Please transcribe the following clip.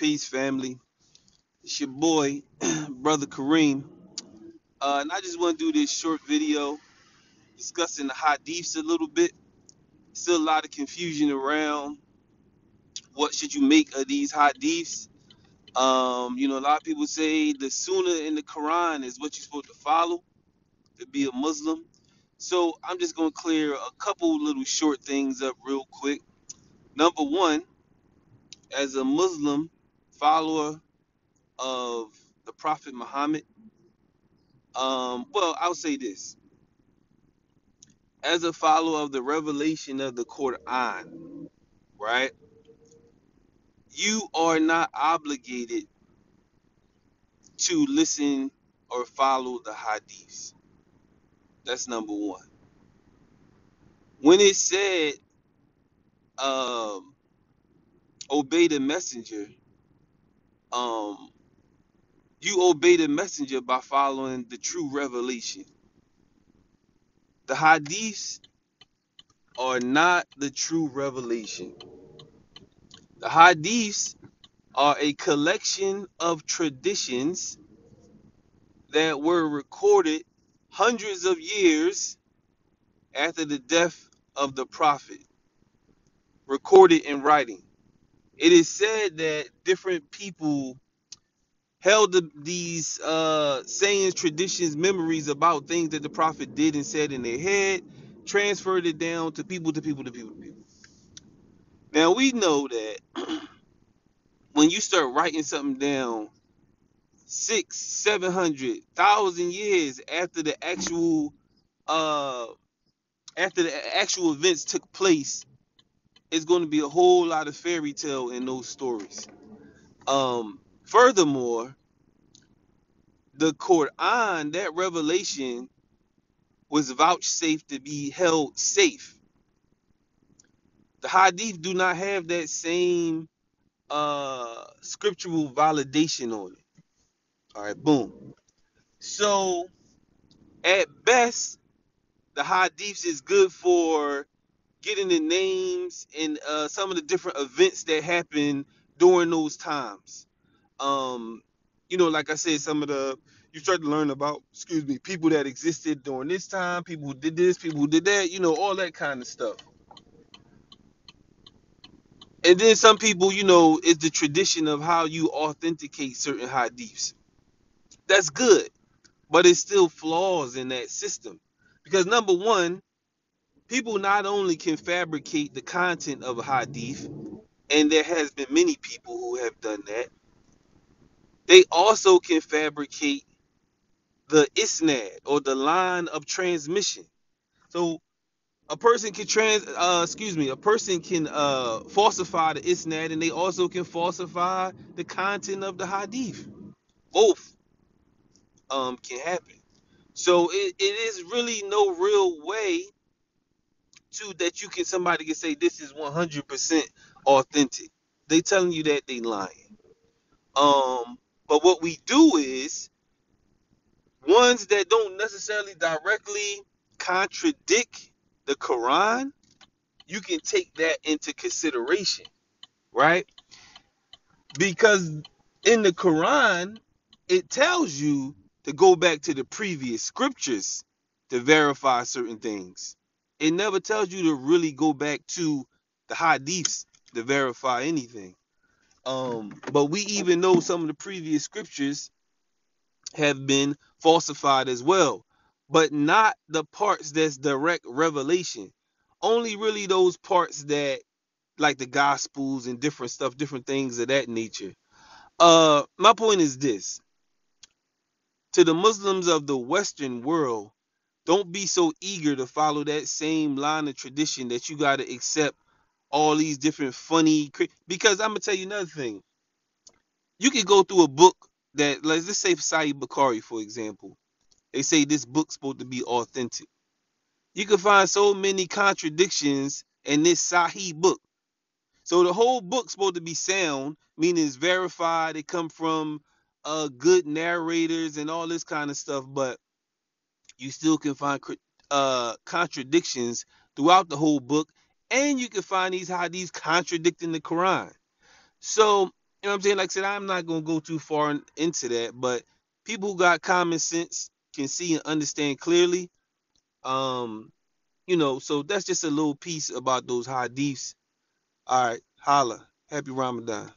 Peace, family. It's your boy, brother Kareem. And I just want to do this short video discussing the Hadiths a little bit. Still a lot of confusion around what should you make of these Hadiths. A lot of people say the Sunnah in the Quran is what you're supposed to follow to be a Muslim. So I'm just going to clear a couple little short things up real quick. Number one, as a Muslim follower of the Prophet Muhammad, I'll say this. As a follower of the revelation of the Quran, right? You are not obligated to listen or follow the hadiths. That's number one. When it said, um, obey the messenger, um, you obey the messenger by following the true revelation. The hadiths are not the true revelation. The hadiths are a collection of traditions that were recorded hundreds of years after the death of the prophet, recorded in writing. It is said that different people held these sayings, traditions, memories about things that the prophet did and said in their head, transferred it down to people, to people, to people, to people. Now we know that when you start writing something down six, 700,000 years uh after the actual events took place, it's going to be a whole lot of fairy tale in those stories. Furthermore, the Quran, that revelation, was vouchsafed to be held safe. The Hadith do not have that same scriptural validation on it. All right, boom. So at best, the Hadiths is good for getting the names and some of the different events that happened during those times. Um, like I said, some of the you start to learn about, people that existed during this time, people who did this, people who did that, all that kind of stuff. And then some people, it's the tradition of how you authenticate certain hadiths. That's good, but it's still flaws in that system. Because number one, people not only can fabricate the content of a hadith, and there has been many people who have done that, they also can fabricate the isnad, or the line of transmission. So a person can a person can falsify the isnad, and they also can falsify the content of the hadith. Both can happen. So it is really no real way to that you can somebody can say this is 100% authentic. They telling you that they lying. But what we do is ones that don't necessarily directly contradict the Quran, you can take that into consideration, right? Because in the Quran, it tells you to go back to the previous scriptures to verify certain things. It never tells you to really go back to the hadiths to verify anything. But we even know some of the previous scriptures have been falsified as well, but not the parts that's direct revelation. Only really those parts that, like the gospels and different stuff, different things of that nature. My point is this: to the Muslims of the Western world, don't be so eager to follow that same line of tradition that you got to accept all these different funny. Because I'm gonna tell you another thing. You could go through a book that, let's just say Sahih Bukhari, for example. They say this book's supposed to be authentic. You can find so many contradictions in this Sahih book. So the whole book's supposed to be sound, meaning it's verified. It come from good narrators and all this kind of stuff, but you still can find contradictions throughout the whole book, and you can find these hadiths contradicting the Quran. So You know what I'm saying? Like I said, I'm not gonna go too far into that, but people who got common sense can see and understand clearly. Um, so that's just a little piece about those hadiths. All right, holla. Happy Ramadan.